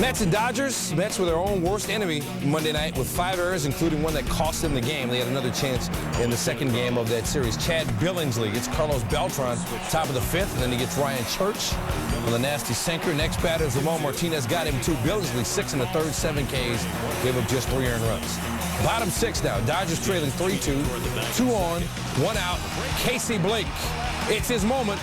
Mets and Dodgers. Mets were their own worst enemy Monday night with 5 errors, including one that cost them the game. They had another chance in the second game of that series. Chad Billingsley gets Carlos Beltran, top of the 5th, and then he gets Ryan Church with a nasty sinker. Next batter is Ramon Martinez, got him 2. Billingsley 6 in the 3rd, 7 Ks, gave up just 3 earned runs. Bottom 6 now. Dodgers trailing 3-2, 2 on, 1 out. Casey Blake. It's his moment.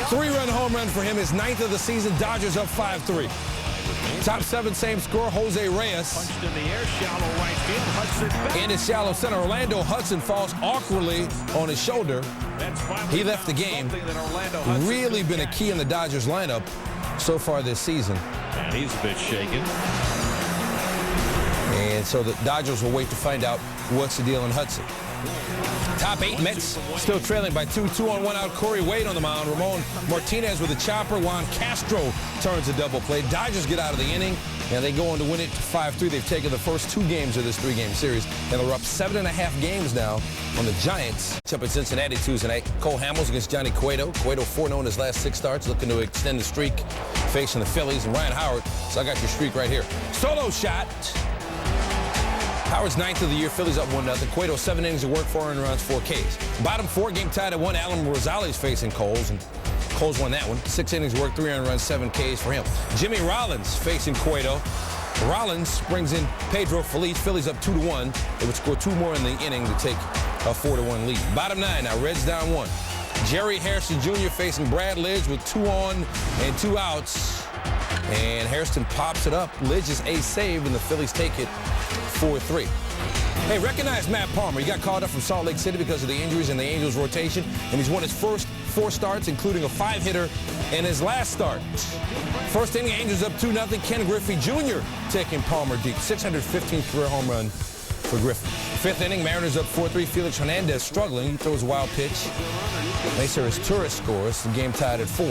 3-run home run for him, his 9th of the season. Dodgers up 5-3. Top 7, same score. Jose Reyes in his shallow center. Orlando Hudson falls awkwardly on his shoulder. He left the game. Really been a key in the Dodgers lineup so far this season. And he's a bit shaken. And so the Dodgers will wait to find out what's the deal in Hudson. Top 8 Mets still trailing by 2. 2 on, 1 out. Corey Wade on the mound. Ramon Martinez with a chopper. Juan Castro turns a double play. Dodgers get out of the inning, and they go on to win it 5-3. They've taken the first 2 games of this 3-game series, and they're up 7.5 games now on the Giants. It's up in Cincinnati Tuesday night. Cole Hamels against Johnny Cueto. Cueto 4-0 in his last 6 starts, looking to extend the streak, facing the Phillies. And Ryan Howard, so I got your streak right here. Solo shot. Howard's 9th of the year. Phillies up 1-0. Cueto 7 innings of work, 4 earned runs, 4 Ks. Bottom 4, game tied at 1. Alan Rosales facing Coles, and Coles won that one. 6 innings of work, 3 earned runs, 7 Ks for him. Jimmy Rollins facing Cueto. Rollins brings in Pedro Feliz. Phillies up 2-1. They would score 2 more in the inning to take a 4-1 lead. Bottom 9 now. Reds down 1. Jerry Hairston Jr. facing Brad Lidge with 2 on and 2 outs. And Hairston pops it up. Lidge is a save, and the Phillies take it 4-3. Hey, recognize Matt Palmer. He got called up from Salt Lake City because of the injuries in the Angels rotation, and he's won his first 4 starts, including a 5-hitter in his last start. First inning, Angels up 2-0. Ken Griffey Jr. taking Palmer deep. 615th career home run for Griffey. 5th inning, Mariners up 4-3. Felix Hernandez struggling. He throws a wild pitch. Mesa Torres scores. The game tied at 4.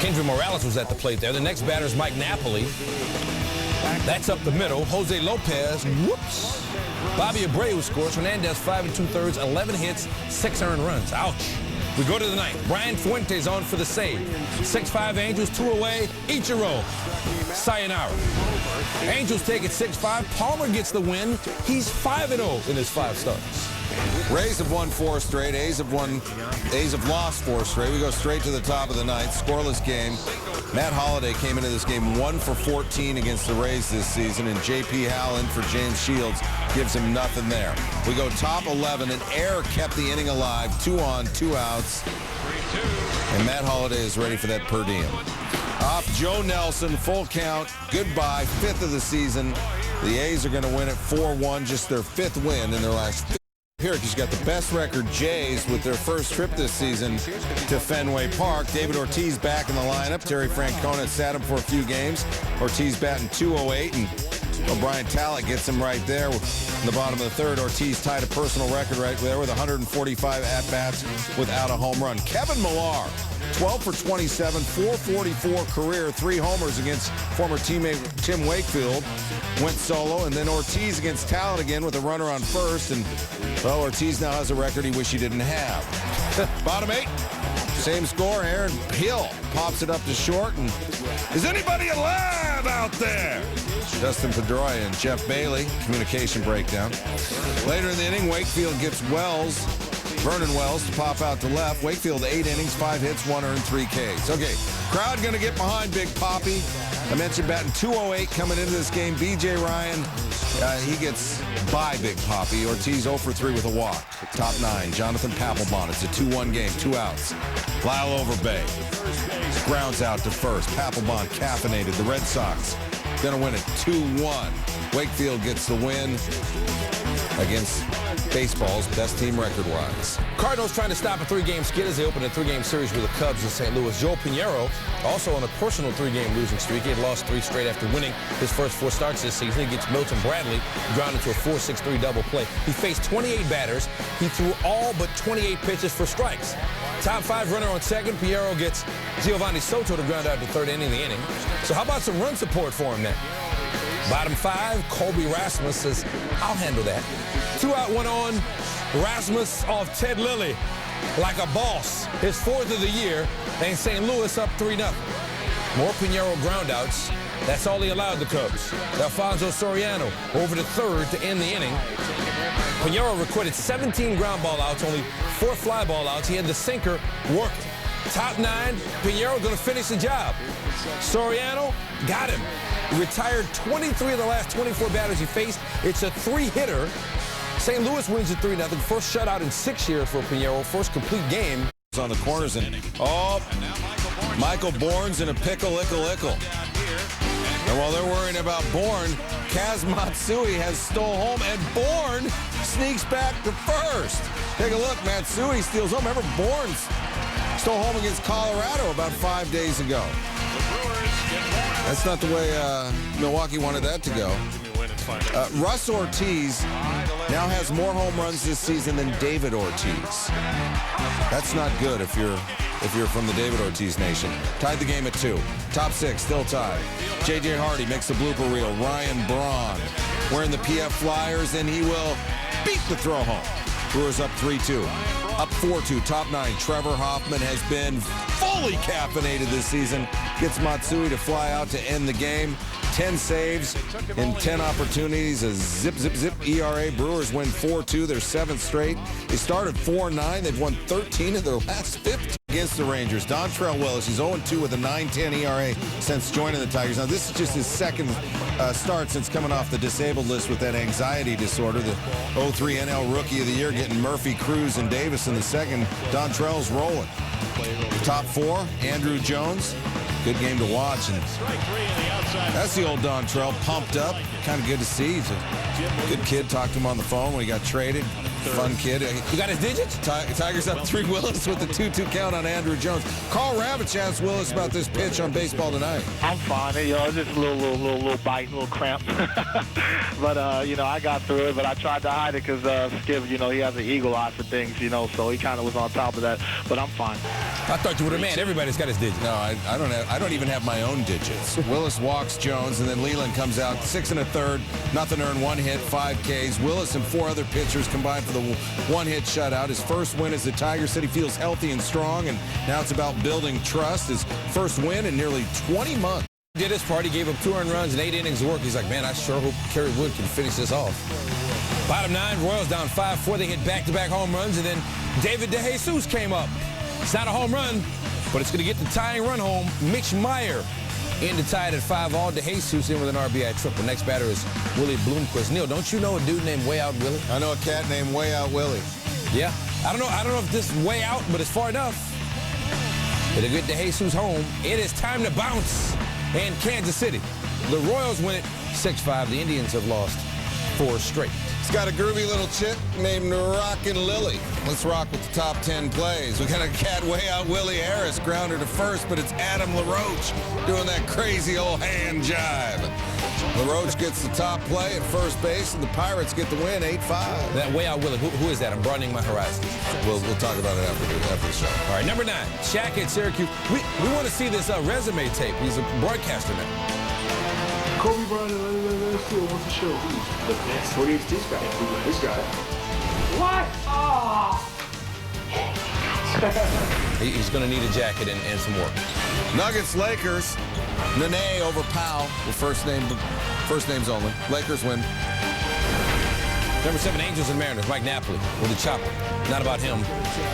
Kendry Morales was at the plate there. The next batter is Mike Napoli. That's up the middle. Jose Lopez, whoops. Bobby Abreu scores. Hernandez 5 2/3, 11 hits, 6 earned runs. Ouch. We go to the 9th. Brian Fuentes on for the save. 6-5 Angels, 2 away. Ichiro. Sayonara. Angels take it 6-5. Palmer gets the win. He's 5-0 in his 5 starts. Rays have won 4 straight. A's have lost 4 straight. We go straight to the top of the 9th. Scoreless game. Matt Holliday came into this game 1 for 14 against the Rays this season, and J.P. Howland for James Shields gives him nothing there. We go top 11, and Air kept the inning alive. 2 on, 2 outs. And Matt Holliday is ready for that per diem. Off Joe Nelson, full count. Goodbye, 5th of the season. The A's are going to win it 4-1, just their 5th win in their last 5. He's got the best record, Jays, with their first trip this season to Fenway Park. David Ortiz back in the lineup. Terry Francona sat him for a few games. Ortiz batting .208, and O'Brien Talent gets him right there in the bottom of the 3rd. Ortiz tied a personal record right there with 145 at-bats without a home run. Kevin Millar, 12 for 27, 444 career, 3 homers against former teammate Tim Wakefield. Went solo, and then Ortiz against Talent again with a runner on first. And, well, Ortiz now has a record he wish he didn't have. Bottom 8, same score. Aaron Hill pops it up to short. And is anybody alive out there? Dustin Pedroia and Jeff Bailey, communication breakdown. Later in the inning, Wakefield gets Vernon Wells to pop out to left. Wakefield 8 innings, 5 hits, 1 earned, 3 Ks. Okay, crowd going to get behind Big Papi. I mentioned batting .208 coming into this game. B.J. Ryan, he gets by Big Papi. Ortiz 0 for 3 with a walk. Top 9, Jonathan Papelbon. It's a 2-1 game, 2 outs. Lyle Overbay grounds out to first. Papelbon caffeinated. The Red Sox going to win it 2-1. Wakefield gets the win against baseball's best team record-wise. Cardinals trying to stop a 3-game skid as they open a 3-game series with the Cubs in St. Louis. Joel Pinheiro also on a personal 3-game losing streak. He had lost 3 straight after winning his first 4 starts this season. He gets Milton Bradley grounded to a 4-6-3 double play. He faced 28 batters. He threw all but 28 pitches for strikes. Top 5 runner on second. Pinheiro gets Giovanni Soto to ground out the 3rd inning of the inning. So how about some run support for him then? Bottom 5, Colby Rasmus says, I'll handle that. 2 out, 1 on. Rasmus off Ted Lilly like a boss. His 4th of the year, and St. Louis up 3-0. More Pinheiro groundouts. That's all he allowed the Cubs. Alfonso Soriano over to third to end the inning. Pinheiro recorded 17 ground ball outs, only 4 fly ball outs. He had the sinker working. Top 9, Pinheiro going to finish the job. Soriano got him. Retired 23 of the last 24 batters he faced. It's a 3-hitter. St. Louis wins at 3-0. First shutout in 6 years for Pinheiro. First complete game. On the corners, and Michael Bourne's in a pickle-ickle-ickle. And while they're worrying about Bourne, Kaz Matsui has stole home, and Bourne sneaks back to first. Take a look, Matsui steals home. Remember, Bourne stole home against Colorado about 5 days ago. That's not the way Milwaukee wanted that to go. Russ Ortiz now has more home runs this season than David Ortiz. That's not good if you're from the David Ortiz nation. Tied the game at 2. Top 6 still tied. J.J. Hardy makes the blooper reel. Ryan Braun wearing the PF Flyers, and he will beat the throw home. Brewers up 3-2. Up 4-2. Top 9. Trevor Hoffman has been fully caffeinated this season. Gets Matsui to fly out to end the game. 10 saves in 10 opportunities. A zip, zip, zip ERA. Brewers win 4-2. Their 7th straight. They started 4-9. They've won 13 of their last 15 against the Rangers. Dontrelle Willis, he's 0-2 with a 9.10 ERA since joining the Tigers. Now, this is just his second start since coming off the disabled list with that anxiety disorder. The 0-3 NL Rookie of the Year, getting Murphy, Cruz, and Davis in the second. Dontrelle's rolling. Top 4, Andrew Jones. Good game to watch. And that's the old Dontrelle, pumped up. Kind of good to see. He's a good kid. Talked to him on the phone when he got traded. Fun kid. You got his digits? Tigers up 3. Willis with the 2-2 count on Andrew Jones. Carl Ravitch asked Willis about this pitch on Baseball Tonight. I'm fine. It's just a little bite, a little cramp. But, I got through it, but I tried to hide it because Skip, he has an eagle eye for things, so he kind of was on top of that. But I'm fine. I thought you were the man. Everybody's got his digits. No, I don't even have my own digits. Willis walks Jones, and then Leland comes out 6 1/3, nothing earned, 1 hit, 5 Ks. Willis and 4 other pitchers combined for the 1-hit shutout. His first win as the Tigers. Said he feels healthy and strong, and now it's about building trust. His first win in nearly 20 months. Did his part. He gave up 2 earned runs and 8 innings of work. He's like, man, I sure hope Kerry Wood can finish this off. Bottom 9, Royals down 5-4. They hit back-to-back home runs, and then David DeJesus came up. It's not a home run, but it's going to get the tying run home. Mitch Meyer in to tie it at 5-all. DeJesus in with an RBI triple. Next batter is Willie Bloomquist. Neil, don't you know a dude named Way Out Willie? I know a cat named Way Out Willie. Yeah. I don't know if this is way out, but it's far enough. It'll get DeJesus home. It is time to bounce in Kansas City. The Royals win it 6-5. The Indians have lost 4 straight. It's got a groovy little chick named Rockin' Lily. Let's rock with the top 10 plays. We got a cat Way Out Willie Harris, grounder to first, but it's Adam LaRoche doing that crazy old hand jive. LaRoche gets the top play at first base, and the Pirates get the win 8-5. That Way Out Willie, who is that? I'm broadening my horizons. We'll talk about it after the show. All right, number 9, Shaq at Syracuse. We want to see this resume tape. He's a broadcaster now. Kobe Bryant, let's see what's the show. The best 48 this guy. This guy. What? Oh! He's going to need a jacket and some work. Nuggets, Lakers. Nene over Powell. Well, first names only. Lakers win. Number 7, Angels and Mariners. Mike Napoli with a chopper. Not about him.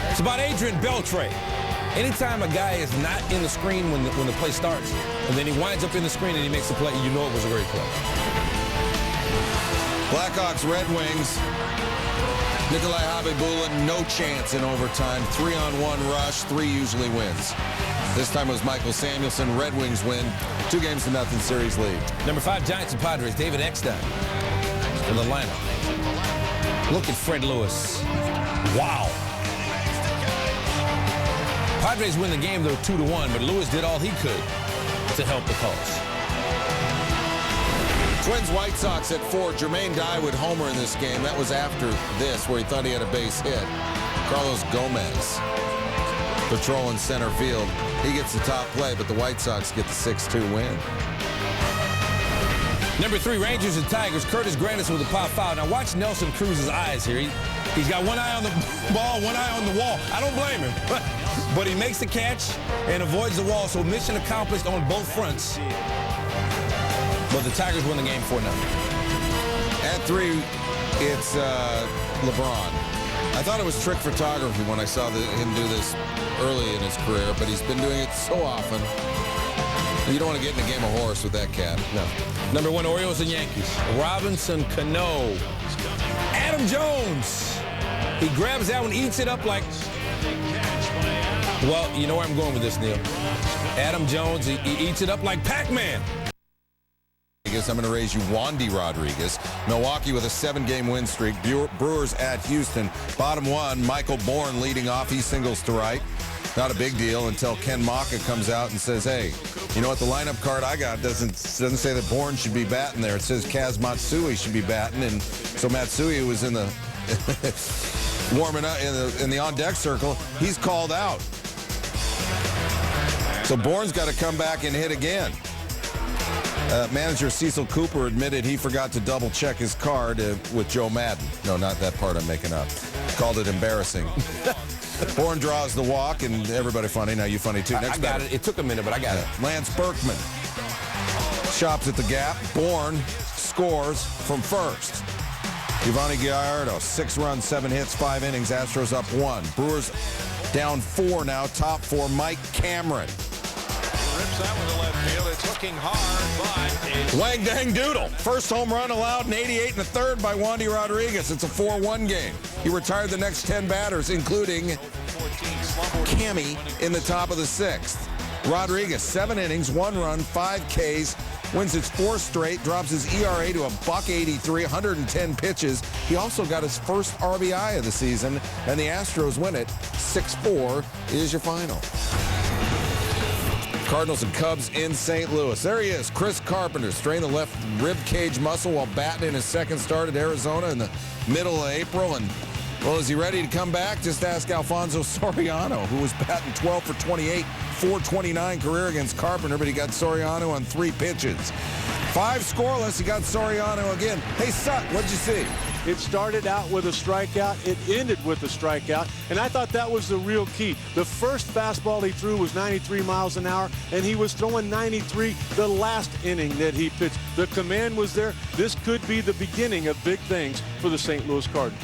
It's about Adrian Beltre. Anytime a guy is not in the screen when the play starts, and then he winds up in the screen and he makes the play, you know it was a great play. Blackhawks, Red Wings. Nikolai Habibulin, no chance in overtime. 3-on-1 rush, 3 usually wins. This time it was Michael Samuelson. Red Wings win 2-0 series lead. Number 5, Giants and Padres. David Eckstein in the lineup. Look at Fred Lewis. Wow. Padres win the game, though, 2-1, but Lewis did all he could to help the cause. Twins, White Sox at 4. Jermaine Dye would homer in this game. That was after this, where he thought he had a base hit. Carlos Gomez patrolling center field. He gets the top play, but the White Sox get the 6-2 win. Number 3, Rangers and Tigers. Curtis Granderson with a pop foul. Now watch Nelson Cruz's eyes here. He's got one eye on the ball, one eye on the wall. I don't blame him. but he makes the catch and avoids the wall, so mission accomplished on both fronts. But the Tigers win the game 4-0. At 3, it's LeBron. I thought it was trick photography when I saw him do this early in his career, but he's been doing it so often. You don't want to get in a game of horse with that cat. No. Number 1, Orioles and Yankees. Robinson, Cano. Adam Jones. He grabs that one, eats it up like... Well, you know where I'm going with this, Neil. Adam Jones, he eats it up like Pac-Man. I'm going to raise you Wandy Rodriguez. Milwaukee with a 7-game win streak. Brewers at Houston. Bottom 1, Michael Bourne leading off. He singles to right. Not a big deal until Ken Maka comes out and says, hey, you know what, the lineup card I got doesn't say that Bourne should be batting there. It says Kaz Matsui should be batting. And so Matsui was in the warming up in the on-deck circle. He's called out. So Bourne's got to come back and hit again. Manager Cecil Cooper admitted he forgot to double-check his card with Joe Madden. No, not that part I'm making up. Called it embarrassing. Bourne draws the walk, and everybody funny. Now you funny, too. I got it. It took a minute, but I got it. Lance Berkman chops at the gap. Bourne scores from first. Giovanni Gallardo, 6 runs, 7 hits, 5 innings. Astros up 1. Brewers down 4 now. Top 4, Mike Cameron. Rips that one to left field. It's looking hard, but it's... Wang Dang Doodle. First home run allowed in 88 1/3 by Wandy Rodriguez. It's a 4-1 game. He retired the next 10 batters, including Cammy in the top of the 6th. Rodriguez, 7 innings, 1 run, 5 Ks, wins his 4th straight, drops his ERA to a .83, 110 pitches. He also got his first RBI of the season, and the Astros win it 6-4 is your final. Cardinals and Cubs in St. Louis. There he is, Chris Carpenter, strained the left rib cage muscle while batting in his second start at Arizona in the middle of April. And, well, is he ready to come back? Just ask Alfonso Soriano, who was batting 12 for 28, 429 career against Carpenter, but he got Soriano on 3 pitches. 5 scoreless, he got Soriano again. Hey, Sut, what'd you see? It started out with a strikeout. It ended with a strikeout. And I thought that was the real key. The first fastball he threw was 93 miles an hour, and he was throwing 93 the last inning that he pitched. The command was there. This could be the beginning of big things for the St. Louis Cardinals.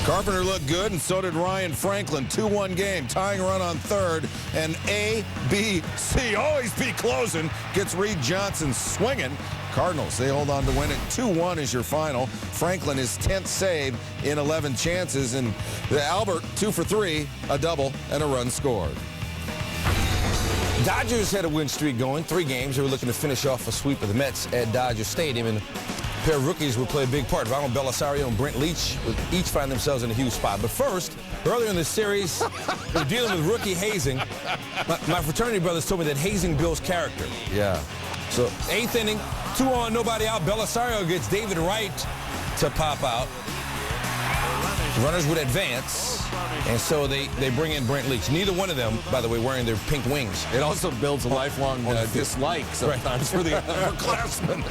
Carpenter looked good, and so did Ryan Franklin. 2-1 game, tying run on third, and ABC, always be closing, gets Reed Johnson swinging. Cardinals, they hold on to win it. 2-1 is your final. Franklin his 10th save in 11 chances, and the Albert 2 for 3, a double and a run scored. Dodgers had a win streak going, 3 games. They were looking to finish off a sweep of the Mets at Dodger Stadium, and a pair of rookies would play a big part. Ronald Belisario and Brent Leach would each find themselves in a huge spot. But first, earlier in the series, they were dealing with rookie hazing. My fraternity brothers told me that hazing builds character. Yeah. So 8th inning, 2 on, nobody out. Belisario gets David Wright to pop out. Runners would advance, and so they bring in Brent Leach. Neither one of them, by the way, wearing their pink wings. It also builds a lifelong dislike sometimes for the upperclassmen.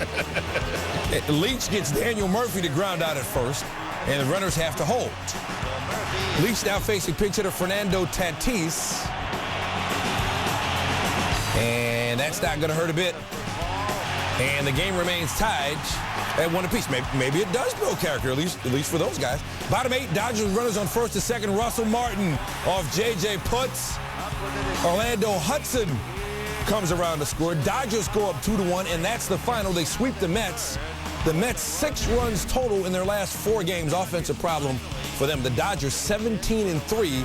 Leach gets Daniel Murphy to ground out at first, and the runners have to hold. Leach now facing pinch hitter Fernando Tatis. And that's not going to hurt a bit. And the game remains tied at 1 apiece. Maybe it does build character, at least for those guys. Bottom 8, Dodgers runners on first and second. Russell Martin off J.J. Putz. Orlando Hudson comes around to score. Dodgers go up 2-1, and that's the final. They sweep the Mets. The Mets 6 runs total in their last 4 games. Offensive problem for them. The Dodgers 17-3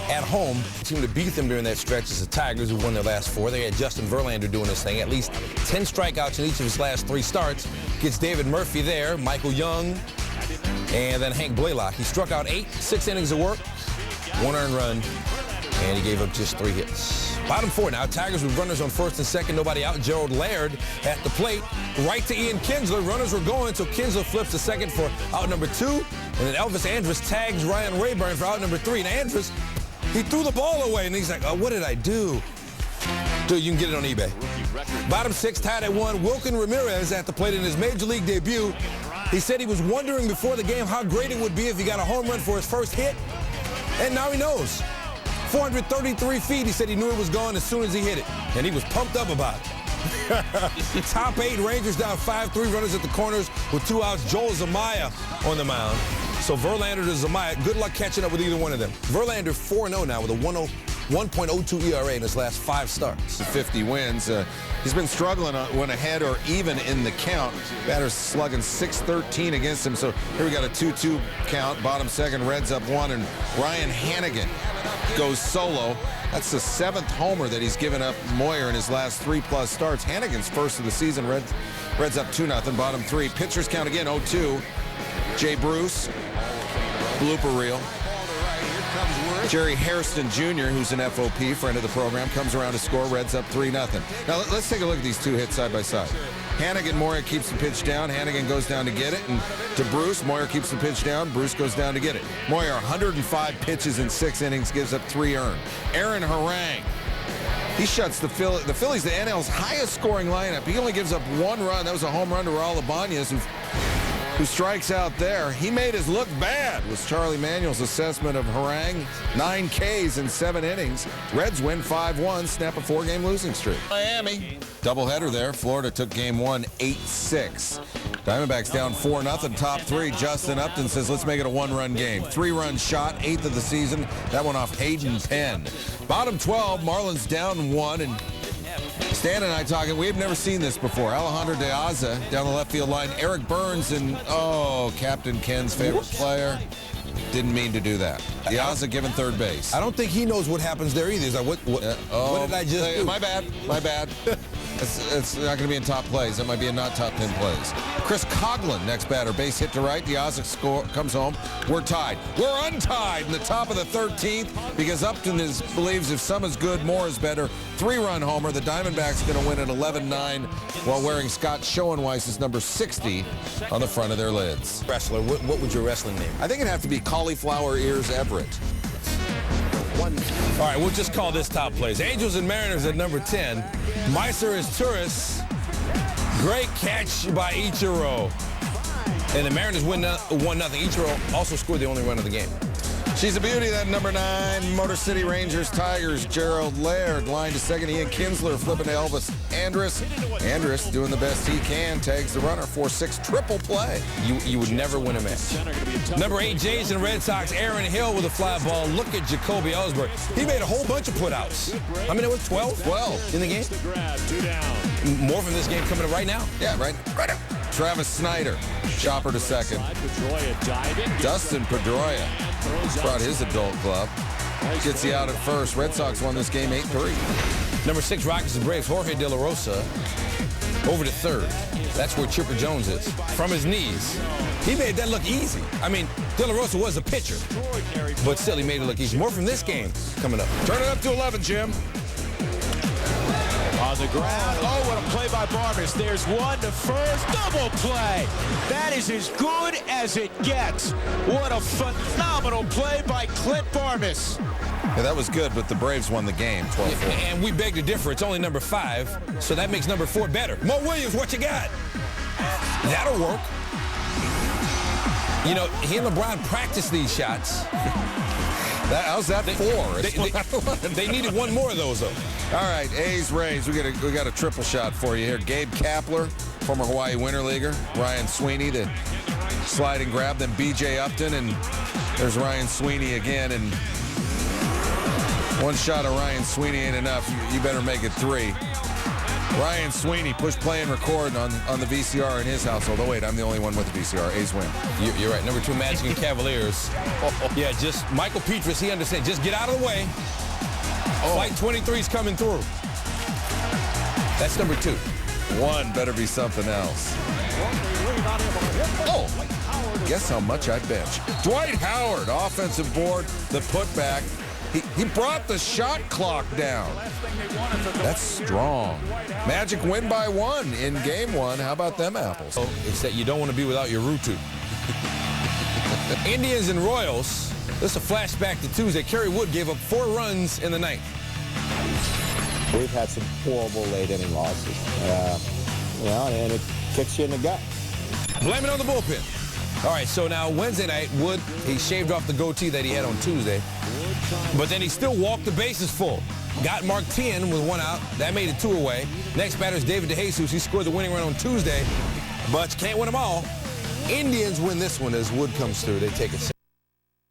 at home. The team to beat them during that stretch is the Tigers, who won their last 4. They had Justin Verlander doing this thing. At least 10 strikeouts in each of his last 3 starts. Gets David Murphy there, Michael Young, and then Hank Blaylock. He struck out 8, 6 innings of work, 1 earned run, and he gave up just 3 hits. Bottom 4 now, Tigers with runners on first and second, nobody out. Gerald Laird at the plate, right to Ian Kinsler. Runners were going, so Kinsler flips to second for out number 2, and then Elvis Andrus tags Ryan Rayburn for out number 3. And Andrus, he threw the ball away, and he's like, oh, what did I do? Dude, you can get it on eBay. Bottom 6, tied at 1. Wilkin Ramirez at the plate in his major league debut. He said he was wondering before the game how great it would be if he got a home run for his first hit, and now he knows. 433 feet. He said he knew it was gone as soon as he hit it, and he was pumped up about it. Top 8, Rangers down 5-3, runners at the corners with 2 outs. Joel Zamaya on the mound. So Verlander to Zamaya, good luck catching up with either one of them. Verlander 4-0 now with a 1.02 ERA in his last 5 starts. 50 wins. He's been struggling when ahead or even in the count. Batter's slugging .613 against him. So here we got a 2-2 count. Bottom second, Reds up 1, and Ryan Hannigan goes solo. That's the 7th homer that he's given up Moyer in his last 3+ starts. Hannigan's first of the season. Reds up 2-0. Bottom 3. Pitchers count again 0-2. Jay Bruce, blooper reel. Jerry Hairston Jr., who's an FOP, friend of the program, comes around to score. Reds up 3-0. Now, let's take a look at these 2 hits side by side. Hannigan, Moyer keeps the pitch down. Hannigan goes down to get it. And to Bruce, Moyer keeps the pitch down. Bruce goes down to get it. Moyer, 105 pitches in 6 innings, gives up 3 earned. Aaron Harang, he shuts the Phillies, the NL's highest scoring lineup. He only gives up 1 run. That was a home run to Raul Ibanez, who strikes out there. He made us look bad, was Charlie Manuel's assessment of Harang. 9 Ks in 7 innings. Reds win 5-1, snap a 4-game losing streak. Miami, doubleheader there. Florida took game 1, 8-6. Diamondbacks down 4-0, top 3. Justin Upton says, let's make it a 1-run game. 3-run shot, 8th of the season. That one off Hayden Penn. Bottom 12, Marlins down 1, and Stan and I talking, we've never seen this before. Alejandro De Aza down the left field line. Eric Burns and, Captain Ken's favorite player. Didn't mean to do that. De Aza given third base. I don't think he knows what happens there either. He's like, what did I just do? My bad. It's not going to be in top plays. That might be in not top 10 plays. Chris Coughlin, next batter. Base hit to right. De Aza comes home. We're tied. We're untied in the top of the 13th because Upton believes if some is good, more is better. 3-run homer. The Diamondbacks going to win at 11-9 while wearing Scott Schoenweiss's number 60 on the front of their lids. Wrestler, what would your wrestling name? I think it'd have to be Cauliflower Ears Everett. All right, we'll just call this top plays. Angels and Mariners at number 10. Meiser is Turris. Great catch by Ichiro. And the Mariners win 1-0. Ichiro also scored the only run of the game. She's a beauty, that number 9. Motor City Rangers, Tigers, Gerald Laird. Line to second, Ian Kinsler flipping to Elvis Andrus. Andrus doing the best he can. Tags the runner, 4-6 triple play. You would never win a match. Number 8, Jays and Red Sox. Aaron Hill with a fly ball. Look at Jacoby Ellsberg. He made a whole bunch of putouts. How many? It was 12? 12 in the game. More from this game coming up right now. Yeah, right now. Travis Snyder, chopper to second. Dustin Pedroia brought his adult club. Gets you out at first. Red Sox won this game 8-3. Number 6, Rockies and Braves. Jorge De La Rosa over to third. That's where Chipper Jones is. From his knees. He made that look easy. I mean, De La Rosa was a pitcher, but still he made it look easy. More from this game coming up. Turn it up to 11, Jim. On the ground. Oh, what a play by Barmes. There's one to first. Double play. That is as good as it gets. What a phenomenal play by Clint Barmes. Yeah, that was good, but the Braves won the game 12-4. And we beg to differ. It's only number 5, so that makes number 4 better. Mo Williams, what you got? That'll work. You know, he and LeBron practiced these shots. How's that 4? They needed one more of those, though. All right, A's, Rays. We got a triple shot for you here. Gabe Kapler, former Hawaii Winter Leaguer. Ryan Sweeney, the slide and grab. Then B.J. Upton, and there's Ryan Sweeney again. And one shot of Ryan Sweeney ain't enough. You better make it 3. Ryan Sweeney, push play and record on the VCR in his household. Oh, wait, I'm the only one with the VCR. A's win. You're right. Number 2, Magic and Cavaliers. Yeah, just Michael Petras, he understands. Just get out of the way. Flight 23's coming through. That's number 2. 1 better be something else. Guess how much I bench. Dwight Howard, offensive board, the putback. He brought the shot clock down. That's strong. Magic win by 1 in game 1. How about them apples? It's that you don't want to be without your Rutu. Indians and Royals. This is a flashback to Tuesday. Kerry Wood gave up 4 runs in the ninth. We've had some horrible late-inning losses. And it kicks you in the gut. Blame it on the bullpen. All right, so now Wednesday night, Wood, he shaved off the goatee that he had on Tuesday. But then he still walked the bases full. Got Mark Tien with 1 out. That made it 2 away. Next batter is David DeJesus. He scored the winning run on Tuesday, but you can't win them all. Indians win this one as Wood comes through. They take it 7.